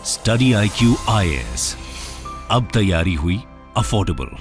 Study IQ IAS, अब तैयारी हुई अफोर्डेबल।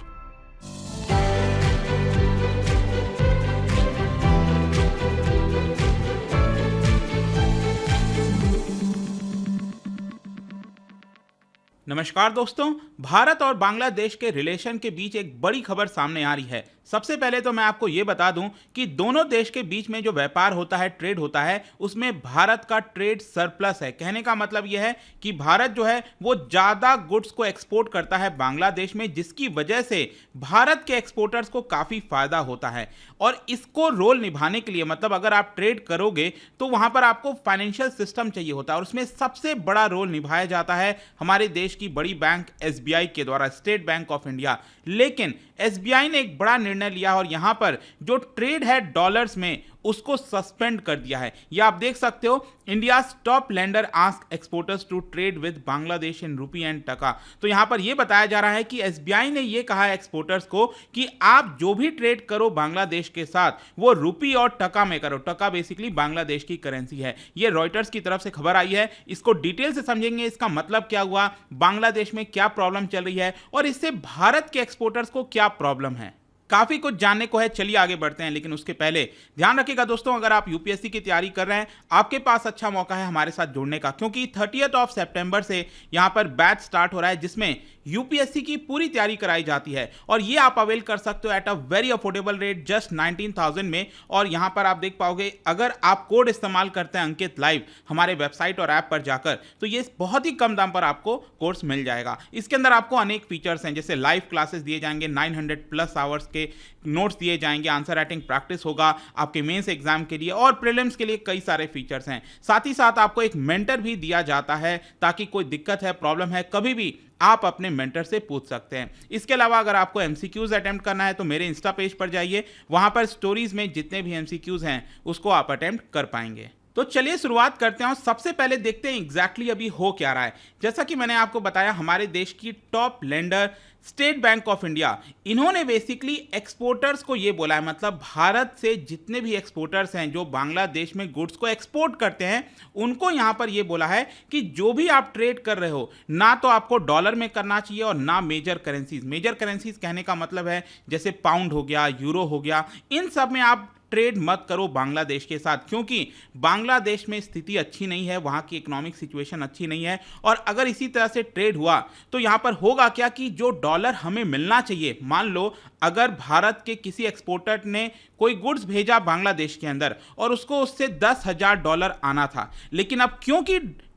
नमस्कार दोस्तों, भारत और बांग्लादेश के रिलेशन के बीच एक बड़ी खबर सामने आ रही है। सबसे पहले तो मैं आपको ये बता दूं कि दोनों देश के बीच में जो व्यापार होता है, ट्रेड होता है, उसमें भारत का ट्रेड सरप्लस है। कहने का मतलब यह है कि भारत जो है वो ज़्यादा गुड्स को एक्सपोर्ट करता है बांग्लादेश में, जिसकी वजह से भारत के एक्सपोर्टर्स को काफ़ी फायदा होता है। और इसको रोल निभाने के लिए, मतलब अगर आप ट्रेड करोगे तो वहाँ पर आपको फाइनेंशियल सिस्टम चाहिए होता है, और उसमें सबसे बड़ा रोल निभाया जाता है हमारे देश की बड़ी बैंक SBI के द्वारा, स्टेट बैंक ऑफ इंडिया। लेकिन SBI ने एक बड़ा निर्णय लिया और यहां पर जो ट्रेड है डॉलर्स में, उसको सस्पेंड कर दिया है। यह आप देख सकते हो, India top lender ask exporters to trade with Bangladesh in rupee and टका। तो यहां पर यह बताया जा रहा है कि SBI ने यह कहा है एक्सपोर्टर्स को कि आप जो भी ट्रेड करो बांग्लादेश के साथ, वो रूपी और टका में करो। टका बेसिकली बांग्लादेश की करेंसी है। यह रॉयटर्स की तरफ से खबर आई है। इसको डिटेल से समझेंगे, इसका मतलब क्या हुआ, बांग्लादेश में क्या प्रॉब्लम चल रही है और इससे भारत के एक्सपोर्टर्स को क्या प्रॉब्लम है। काफी कुछ जानने को है, चलिए आगे बढ़ते हैं। लेकिन उसके पहले ध्यान रखिएगा दोस्तों, अगर आप यूपीएससी की तैयारी कर रहे हैं, आपके पास अच्छा मौका है हमारे साथ जुड़ने का, क्योंकि 30 सितंबर से यहां पर बैच स्टार्ट हो रहा है जिसमें यूपीएससी की पूरी तैयारी कराई जाती है। और ये आप अवेल कर सकते हो at a very affordable rate, just 19,000 में। और यहां पर आप देख पाओगे, अगर आप कोड इस्तेमाल करते हैं अंकित लाइव हमारे वेबसाइट और ऐप पर जाकर, तो ये बहुत ही कम दाम पर आपको कोर्स मिल जाएगा। इसके अंदर आपको अनेक फीचर्स हैं, जैसे लाइव क्लासेस दिए जाएंगे, 900+ आवर्स के नोट्स दिए जाएंगे, आंसर राइटिंग प्रैक्टिस होगा आपके मेंस एग्जाम के लिए, और प्रीलिम्स के लिए कई सारे फीचर्स हैं। साथ ही साथ आपको एक मेंटर भी दिया जाता है, ताकि कोई दिक्कत है, प्रॉब्लम है, कभी भी आप अपने मेंटर से पूछ सकते हैं। इसके अलावा अगर आपको MCQs अटेम्प्ट करना है तो मेरे इंस्टा पेज पर जाइए, वहां पर स्टोरीज में जितने भी MCQs हैं उसको आप अटेम्प्ट कर पाएंगे। तो चलिए शुरुआत करते हैं और सबसे पहले देखते हैं एग्जैक्टली अभी हो क्या रहा है। जैसा कि मैंने आपको बताया, हमारे देश की top lender state bank of India, इन्होंने बेसिकली एक्सपोर्टर्स को ये बोला है, मतलब भारत से जितने भी एक्सपोर्टर्स हैं जो बांग्लादेश में गुड्स को एक्सपोर्ट करते हैं, उनको यहां पर ये बोला है कि जो भी आप ट्रेड कर रहे हो, ना तो आपको डॉलर में करना चाहिए और ना मेजर करेंसीज। मेजर करेंसीज कहने का मतलब है जैसे पाउंड हो गया, यूरो हो गया, इन सब में आप ट्रेड मत करो बांग्लादेश के साथ, क्योंकि बांग्लादेश में स्थिति अच्छी नहीं है, वहाँ की इकोनॉमिक सिचुएशन अच्छी नहीं है। और अगर इसी तरह से ट्रेड हुआ तो यहाँ पर होगा क्या कि जो डॉलर हमें मिलना चाहिए, मान लो अगर भारत के किसी एक्सपोर्टर ने कोई गुड्स भेजा बांग्लादेश के अंदर और उसको उससे $10,000 आना था, लेकिन अब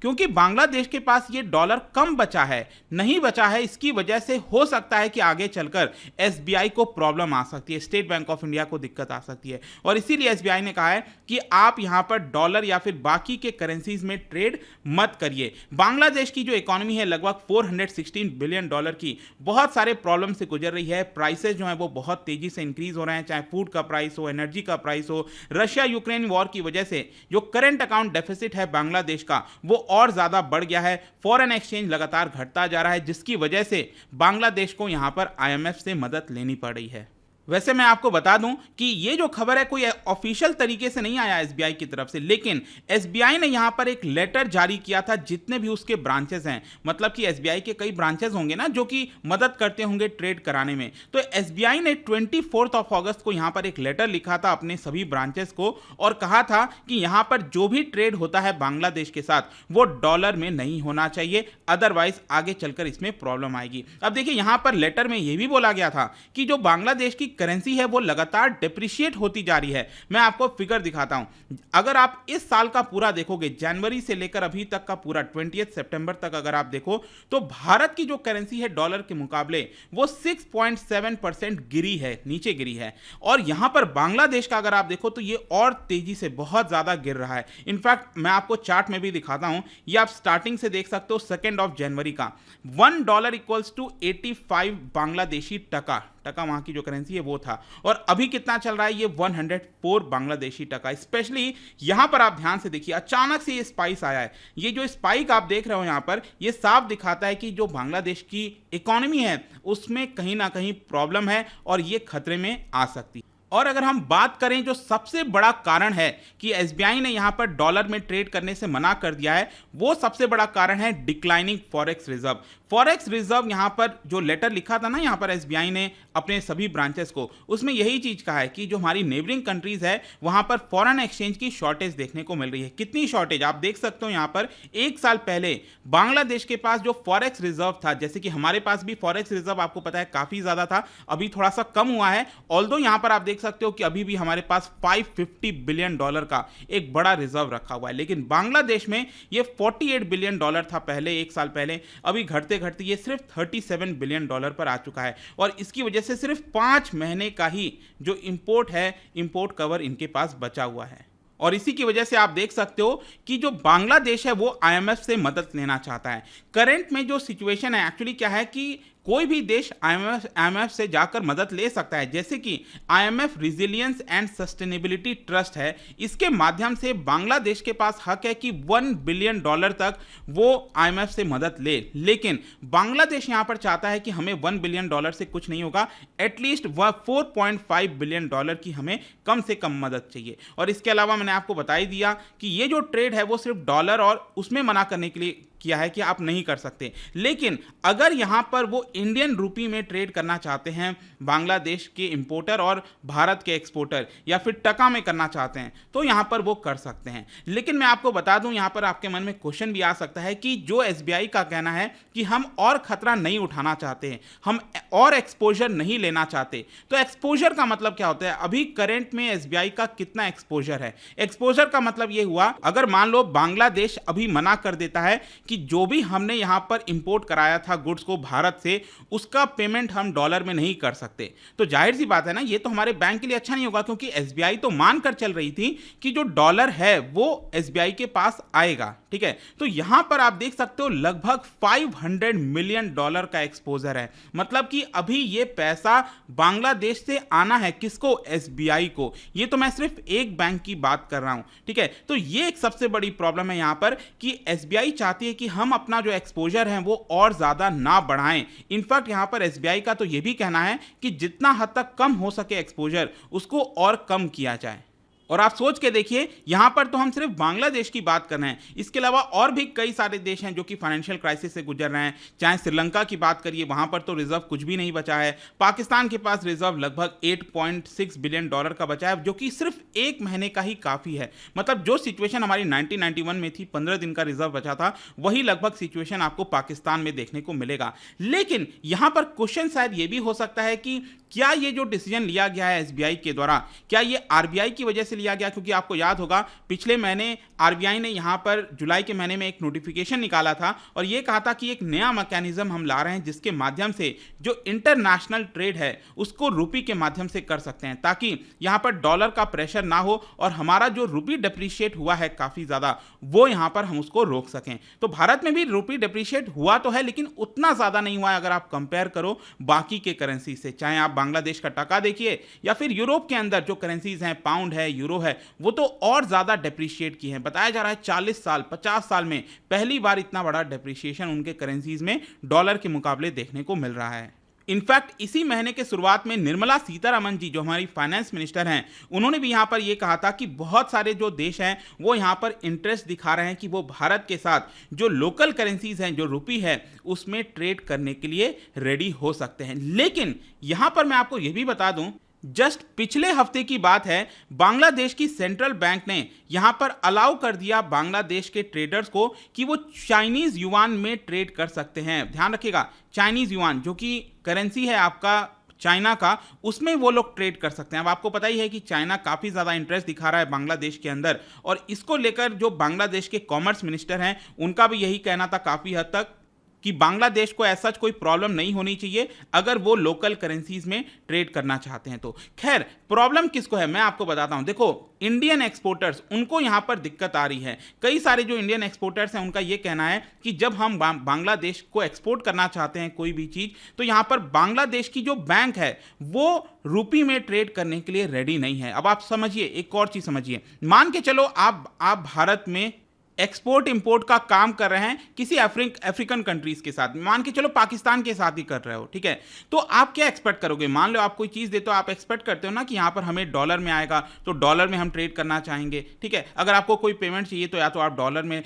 क्योंकि बांग्लादेश के पास ये डॉलर कम बचा है, नहीं बचा है, इसकी वजह से हो सकता है कि आगे चलकर SBI को प्रॉब्लम आ सकती है, स्टेट बैंक ऑफ इंडिया को दिक्कत आ सकती है। और इसीलिए SBI ने कहा है कि आप यहां पर डॉलर या फिर बाकी के करेंसीज में ट्रेड मत करिए। बांग्लादेश की जो इकोनॉमी है लगभग $416 बिलियन की, बहुत सारे प्रॉब्लम से गुजर रही है। प्राइसेस जो है वो बहुत तेजी से इंक्रीज हो रहे हैं, चाहे फूड का प्राइस हो, एनर्जी का प्राइस हो। रशिया यूक्रेन वॉर की वजह से जो करंट अकाउंट डेफिसिट है बांग्लादेश का, वो और ज्यादा बढ़ गया है। फॉरेन एक्सचेंज लगातार घटता जा रहा है, जिसकी वजह से बांग्लादेश को यहां पर IMF से मदद लेनी पड़ रही है। वैसे मैं आपको बता दूं कि ये जो खबर है कोई ऑफिशियल तरीके से नहीं आया SBI की तरफ से, लेकिन SBI ने यहां पर एक लेटर जारी किया था जितने भी उसके ब्रांचेस हैं, मतलब कि SBI के कई ब्रांचेस होंगे ना जो कि मदद करते होंगे ट्रेड कराने में। तो SBI ने 24 अगस्त को यहां पर एक लेटर लिखा था अपने सभी ब्रांचेस को और कहा था कि यहां पर जो भी ट्रेड होता है बांग्लादेश के साथ वो डॉलर में नहीं होना चाहिए, अदरवाइज आगे चलकर इसमें प्रॉब्लम आएगी। अब देखिए, यहां पर लेटर में यह भी बोला गया था कि जो बांग्लादेश की करेंसी है वो लगातार डिप्रिशिएट होती जा रही है। मैं आपको फिगर दिखाता हूं, अगर आप इस साल का पूरा देखोगे, जनवरी से लेकर अभी तक का पूरा 20 सितंबर तक अगर आप देखो, तो भारत की जो करेंसी है डॉलर के मुकाबले वो 6.7% गिरी है, नीचे गिरी है। और यहां पर बांग्लादेश का अगर आप देखो तो ये और तेजी से बहुत ज्यादा गिर रहा है। इनफैक्ट मैं आपको चार्ट में भी दिखाता हूं, ये आप स्टार्टिंग से देख सकते हो, 2 जनवरी का $1 = 85 बांग्लादेशी टका वहां की जो करेंसी है वो था, और अभी कितना चल रहा है, ये 104 बांग्लादेशी टका। स्पेशली यहां पर आप ध्यान से देखिए, अचानक से ये स्पाइक आया है। ये जो स्पाइक आप देख रहे हो यहां पर, ये साफ दिखाता है कि जो बांग्लादेश की इकोनॉमी है उसमें कहीं ना कहीं प्रॉब्लम है और ये खतरे में आ सकती है। और अगर हम बात करें जो सबसे बड़ा कारण है कि एसबीआई ने यहां पर डॉलर में ट्रेड करने से मना कर दिया है, वो सबसे बड़ा कारण है declining forex reserve. Forex reserve यहां पर जो लेटर लिखा था ना यहां पर एसबीआई ने अपने सभी ब्रांचेस को, उसमें यही चीज कहा है कि जो हमारी नेबरिंग कंट्रीज है वहां पर फॉरेन एक्सचेंज की शॉर्टेज देखने को मिल रही है। कितनी शॉर्टेज आप देख सकते हो यहां पर, एक साल पहले बांग्लादेश के पास जो फॉरेक्स रिजर्व था, जैसे कि हमारे पास भी फॉरेक्स रिजर्व आपको पता है काफी ज्यादा था, अभी थोड़ा सा कम हुआ है। ऑल्दो यहां पर आप देख सकते हो कि अभी भी हमारे पास $550 बिलियन का एक बड़ा रिजर्व रखा हुआ है, लेकिन बांग्लादेश में ये $48 बिलियन था पहले, एक साल पहले। अभी घटते घटते ये सिर्फ $37 बिलियन पर आ चुका है, और इसकी वजह से सिर्फ 5 महीने का ही जो इंपोर्ट है, इंपोर्ट कवर इनके पास बचा हुआ है। और इसी की वजह से आप देख सकते हो कि जो बांग्लादेश है वो आईएमएफ से मदद लेना चाहता है। करंट में जो सिचुएशन है एक्चुअली क्या है कि कोई भी देश आईएमएफ से जाकर मदद ले सकता है, जैसे कि IMF resilience and sustainability trust है, इसके माध्यम से बांग्लादेश के पास हक है कि $1 बिलियन तक वो आईएमएफ से मदद ले। लेकिन बांग्लादेश यहां पर चाहता है कि हमें $1 बिलियन से कुछ नहीं होगा, एटलीस्ट $4.5 बिलियन की हमें कम से कम मदद चाहिए। और इसके अलावा मैंने आपको बता ही दिया कि ये जो ट्रेड है वो सिर्फ डॉलर और उसमें मना करने के लिए किया है कि आप नहीं कर सकते। लेकिन अगर यहां पर वो इंडियन रूपी में ट्रेड करना चाहते हैं बांग्लादेश के इंपोर्टर और भारत के एक्सपोर्टर, या फिर टका में करना चाहते हैं, तो यहां पर वो कर सकते हैं। लेकिन मैं आपको बता दूं, यहां पर आपके मन में क्वेश्चन भी आ सकता है कि जो एसबीआई का कहना है कि हम और खतरा नहीं उठाना चाहते हैं, हम और एक्सपोजर नहीं लेना चाहते, तो एक्सपोजर का मतलब क्या होता है? अभी करंट में एसबीआई का कितना एक्सपोजर है? एक्सपोजर का मतलब ये हुआ, अगर मान लो बांग्लादेश अभी मना कर देता है कि जो भी हमने यहां पर इंपोर्ट कराया था गुड्स को भारत से, उसका पेमेंट हम डॉलर में नहीं कर सकते, तो जाहिर सी बात है ना, ये तो हमारे बैंक के लिए अच्छा नहीं होगा, क्योंकि एसबीआई तो मानकर चल रही थी कि जो डॉलर है वो एसबीआई के पास आएगा। ठीक है, तो यहां पर आप देख सकते हो लगभग $500 मिलियन का एक्सपोजर है। मतलब कि अभी ये पैसा बांग्लादेश से आना है किसको? एसबीआई को। ये तो मैं सिर्फ एक बैंक की बात कर रहा हूं। ठीक है, तो ये एक सबसे बड़ी प्रॉब्लम है यहां पर कि एसबीआई चाहती है कि हम अपना जो एक्सपोजर है वो और ज्यादा ना बढ़ाएं। इनफैक्ट यहां पर एसबीआई का तो ये भी कहना है कि जितना हद तक कम हो सके एक्सपोजर, उसको और कम किया जाए। और आप सोच के देखिए, यहां पर तो हम सिर्फ बांग्लादेश की बात कर रहे हैं, इसके अलावा और भी कई सारे देश हैं जो कि फाइनेंशियल क्राइसिस से गुजर रहे हैं। चाहे श्रीलंका की बात करिए, वहां पर तो रिजर्व कुछ भी नहीं बचा है। पाकिस्तान के पास रिजर्व लगभग $8.6 बिलियन का बचा है, जो कि सिर्फ एक महीने का ही काफी है। मतलब जो सिचुएशन हमारी 1991 में थी, 15 दिन का रिजर्व बचा था, वही लगभग सिचुएशन आपको पाकिस्तान में देखने को मिलेगा। लेकिन यहां पर क्वेश्चन शायद ये भी हो सकता है कि क्या ये जो डिसीजन लिया गया है एसबीआई के द्वारा, क्या ये आरबीआई की वजह से लिया गया? क्योंकि आपको याद होगा पिछले महीने आरबीआई ने यहां पर जुलाई के महीने में एक नोटिफिकेशन निकाला था और यह कहा था कि एक नया मैकेनिज्म हम ला रहे हैं जिसके माध्यम से जो इंटरनेशनल ट्रेड है उसको रुपी के माध्यम से कर सकते हैं, ताकि यहां पर डॉलर का प्रेशर ना हो और हमारा जो रुपी डिप्रिशिएट हुआ है काफी ज्यादा, वो यहां पर हम उसको रोक सकें। तो भारत में भी रुपी डिप्रिशिएट हुआ तो है, लेकिन उतना ज्यादा नहीं हुआ है अगर आप कंपेयर करो बाकी के करेंसी से। चाहे आप बांग्लादेश का टका देखिए या फिर यूरोप के अंदर जो करेंसीज हैं, पाउंड है, यूरो है, वो तो और ज्यादा डेप्रिशिएट की है। बताया जा रहा है 40 साल 50 साल में पहली बार इतना बड़ा डेप्रिशिएशन उनके करेंसीज में डॉलर के मुकाबले देखने को मिल रहा है। इनफैक्ट इसी महीने के शुरुआत में निर्मला सीतारमण जी, जो हमारी फाइनेंस मिनिस्टर हैं, उन्होंने भी यहां पर यह कहा था कि बहुत सारे जो देश हैं वो यहां पर इंटरेस्ट दिखा रहे हैं कि वो भारत के साथ जो लोकल करेंसीज हैं, जो रुपी है, उसमें ट्रेड करने के लिए रेडी हो सकते हैं। लेकिन यहां पर मैं आपको यह भी बता दूं, जस्ट पिछले हफ्ते की बात है, बांग्लादेश की सेंट्रल बैंक ने यहां पर अलाउ कर दिया बांग्लादेश के ट्रेडर्स को कि वो चाइनीज युआन में ट्रेड कर सकते हैं। ध्यान रखिएगा, चाइनीज युआन जो कि करेंसी है आपका चाइना का, उसमें वो लोग ट्रेड कर सकते हैं। अब आपको पता ही है कि चाइना काफी ज्यादा इंटरेस्ट दिखा रहा है बांग्लादेश के अंदर, और इसको लेकर जो बांग्लादेश के कॉमर्स मिनिस्टर हैं उनका भी यही कहना था काफी हद तक कि बांग्लादेश को ऐसा कोई प्रॉब्लम नहीं होनी चाहिए अगर वो लोकल करेंसीज में ट्रेड करना चाहते हैं। तो खैर, प्रॉब्लम किसको है मैं आपको बताता हूं। देखो, इंडियन एक्सपोर्टर्स, उनको यहां पर दिक्कत आ रही है। कई सारे जो इंडियन एक्सपोर्टर्स हैं उनका यह कहना है कि जब हम बांग्लादेश को एक्सपोर्ट करना चाहते हैं कोई भी चीज, तो यहां पर बांग्लादेश की जो बैंक है वो रुपी में ट्रेड करने के लिए रेडी नहीं है। अब आप समझिए, एक और चीज समझिए, मान के चलो आप भारत में एक्सपोर्ट इंपोर्ट का काम कर रहे हैं किसी अफ्रीकन कंट्रीज के साथ, मान के चलो पाकिस्तान के साथ ही कर रहे हो, ठीक है, तो आप क्या एक्सपेक्ट करोगे? मान लो आप कोई चीज देते हो, आप एक्सपेक्ट करते हो ना कि यहां पर हमें डॉलर में आएगा तो डॉलर में हम ट्रेड करना चाहेंगे, ठीक है, अगर आपको कोई पेमेंट चाहिए तो या तो आप डॉलर में।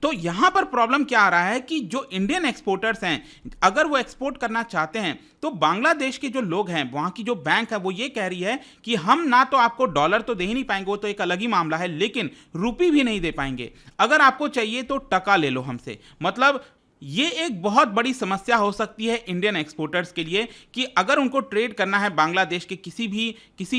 तो यहां पर प्रॉब्लम क्या आ रहा है कि जो इंडियन एक्सपोर्टर्स हैं, अगर वो एक्सपोर्ट करना चाहते हैं तो बांग्लादेश के जो लोग हैं, वहां की जो बैंक है, वो ये कह रही है कि हम ना तो आपको डॉलर तो दे ही नहीं पाएंगे, वो तो एक अलग ही मामला है, लेकिन रुपी भी नहीं दे पाएंगे। अगर आपको चाहिए तो टका ले लो हमसे। मतलब ये एक बहुत बड़ी समस्या हो सकती है इंडियन एक्सपोर्टर्स के लिए कि अगर उनको ट्रेड करना है बांग्लादेश के किसी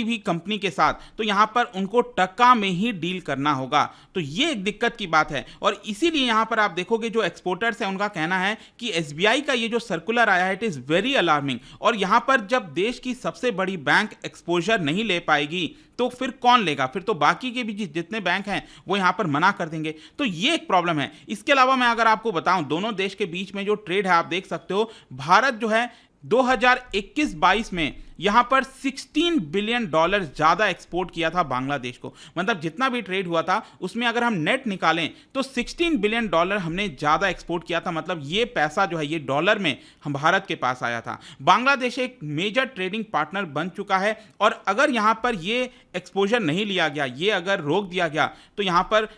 भी कंपनी के साथ, तो यहां पर उनको टका में ही डील करना होगा। तो ये एक दिक्कत की बात है, और इसीलिए यहां पर आप देखोगे जो एक्सपोर्टर्स हैं उनका कहना है कि एसबीआई का ये जो सर्कुलर आया है, इट इज वेरी अलार्मिंग, और यहां पर जब देश की सबसे बड़ी बैंक एक्सपोजर नहीं ले पाएगी तो फिर कौन लेगा? फिर तो बाकी के भी जितने बैंक हैं वो यहां पर मना कर देंगे। तो ये एक प्रॉब्लम है। इसके अलावा मैं अगर आपको बताऊं, दोनों देश के बीच में जो ट्रेड है, आप देख सकते हो, भारत जो है 2021-22 में यहां पर $16 बिलियन ज्यादा एक्सपोर्ट किया था बांग्लादेश को। मतलब जितना भी ट्रेड हुआ था उसमें अगर हम नेट निकालें तो $16 बिलियन हमने ज्यादा एक्सपोर्ट किया था। मतलब ये पैसा जो है ये डॉलर में हम भारत के पास आया था। बांग्लादेश एक मेजर ट्रेडिंग पार्टनर बन चुका है, और अगर यहां पर ये एक्सपोजर नहीं लिया गया, ये अगर रोक दिया गया, तो यहां पर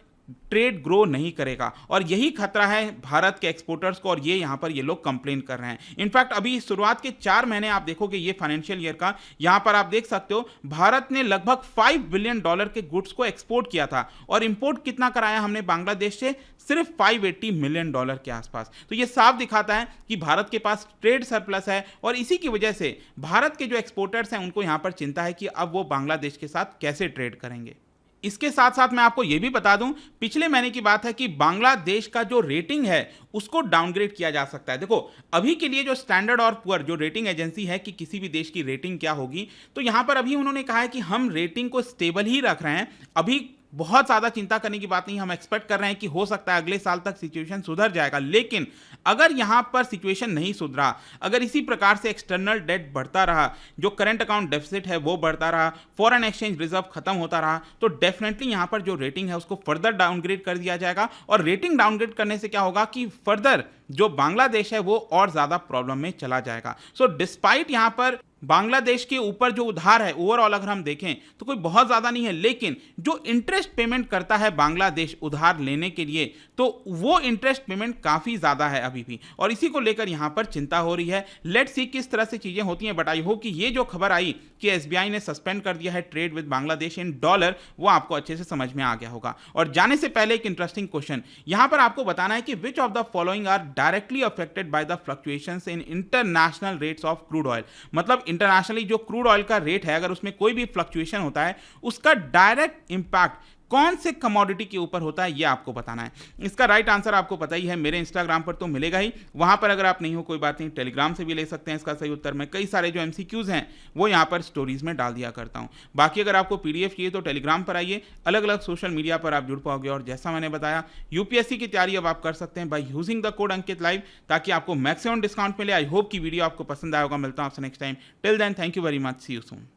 ट्रेड ग्रो नहीं करेगा, और यही खतरा है भारत के एक्सपोर्टर्स को, और ये यहां पर ये लोग कंप्लेन कर रहे हैं। इनफैक्ट अभी शुरुआत के 4 महीने आप देखोगे ये फाइनेंशियल ईयर का, यहां पर आप देख सकते हो भारत ने लगभग $5 बिलियन के गुड्स को एक्सपोर्ट किया था, और इंपोर्ट कितना कराया हमने बांग्लादेश से? सिर्फ $580 मिलियन के आसपास। तो ये साफ दिखाता है कि भारत के पास ट्रेड सरप्लस है, और इसी की वजह से भारत के जो एक्सपोर्टर्स हैं उनको यहां पर चिंता है कि अब वो बांग्लादेश के साथ कैसे ट्रेड करेंगे। इसके साथ साथ मैं आपको यह भी बता दूं, पिछले महीने की बात है कि बांग्लादेश का जो रेटिंग है उसको डाउनग्रेड किया जा सकता है। देखो, अभी के लिए जो स्टैंडर्ड और पुअर जो रेटिंग एजेंसी है कि किसी भी देश की रेटिंग क्या होगी, तो यहां पर अभी उन्होंने कहा है कि हम रेटिंग को स्टेबल ही रख रहे हैं, अभी बहुत ज्यादा चिंता करने की बात नहीं। हम एक्सपेक्ट कर रहे हैं कि हो सकता है अगले साल तक सिचुएशन सुधर जाएगा, लेकिन अगर यहां पर सिचुएशन नहीं सुधरा, अगर इसी प्रकार से एक्सटर्नल डेट बढ़ता रहा, जो करंट अकाउंट डेफिसिट है वो बढ़ता रहा, फॉरेन एक्सचेंज रिजर्व खत्म होता रहा, तो डेफिनेटली यहां पर जो रेटिंग है उसको फर्दर डाउनग्रेड कर दिया जाएगा। और रेटिंग डाउनग्रेड करने से क्या होगा कि फर्दर जो बांग्लादेश है वो और ज्यादा प्रॉब्लम में चला जाएगा। सो डिस्पाइट यहां पर बांग्लादेश के ऊपर जो उधार है ओवरऑल अगर हम देखें तो कोई बहुत ज्यादा नहीं है, लेकिन जो इंटरेस्ट पेमेंट करता है बांग्लादेश उधार लेने के लिए, तो वो इंटरेस्ट पेमेंट काफी ज्यादा है अभी भी, और इसी को लेकर यहां पर चिंता हो रही है। लेट्स सी किस तरह से चीजें होती हैं, बट आई होप कि ये जो खबर आई कि एसबीआई ने सस्पेंड कर दिया है trade with Bangladesh in dollar, वो आपको अच्छे से समझ में आ गया होगा। और जाने से पहले एक इंटरेस्टिंग क्वेश्चन यहां पर आपको बताना है कि which of the following are directly affected by the fluctuations in international rates of crude oil. मतलब इंटरनेशनली जो क्रूड ऑयल का रेट है, अगर उसमें कोई भी फ्लक्चुएशन होता है, उसका डायरेक्ट इंपैक्ट कौन से कमोडिटी के ऊपर होता है, ये आपको बताना है। इसका राइट आंसर आपको पता ही है, मेरे इंस्टाग्राम पर तो मिलेगा ही, वहां पर अगर आप नहीं हो कोई बात नहीं, टेलीग्राम से भी ले सकते हैं इसका सही उत्तर। मैं कई सारे जो एमसीक्यूज हैं वो यहां पर स्टोरीज में डाल दिया करता हूं। बाकी अगर आपको पीडीएफ चाहिए तो टेलीग्राम पर आइए, अलग अलग सोशल मीडिया पर आप जुड़ पाओगे। और जैसा मैंने बताया, यूपीएससी की तैयारी अब आप कर सकते हैं by using the code Ankit live, ताकि आपको मैक्सिमम डिस्काउंट मिले। आई होप की वीडियो आपको पसंद आया होगा। मिलता हूं आपसे next time. Till then, thank you very much, see you soon.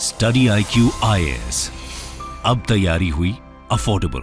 Study IQ IAS, अब तैयारी हुई अफोर्डेबल।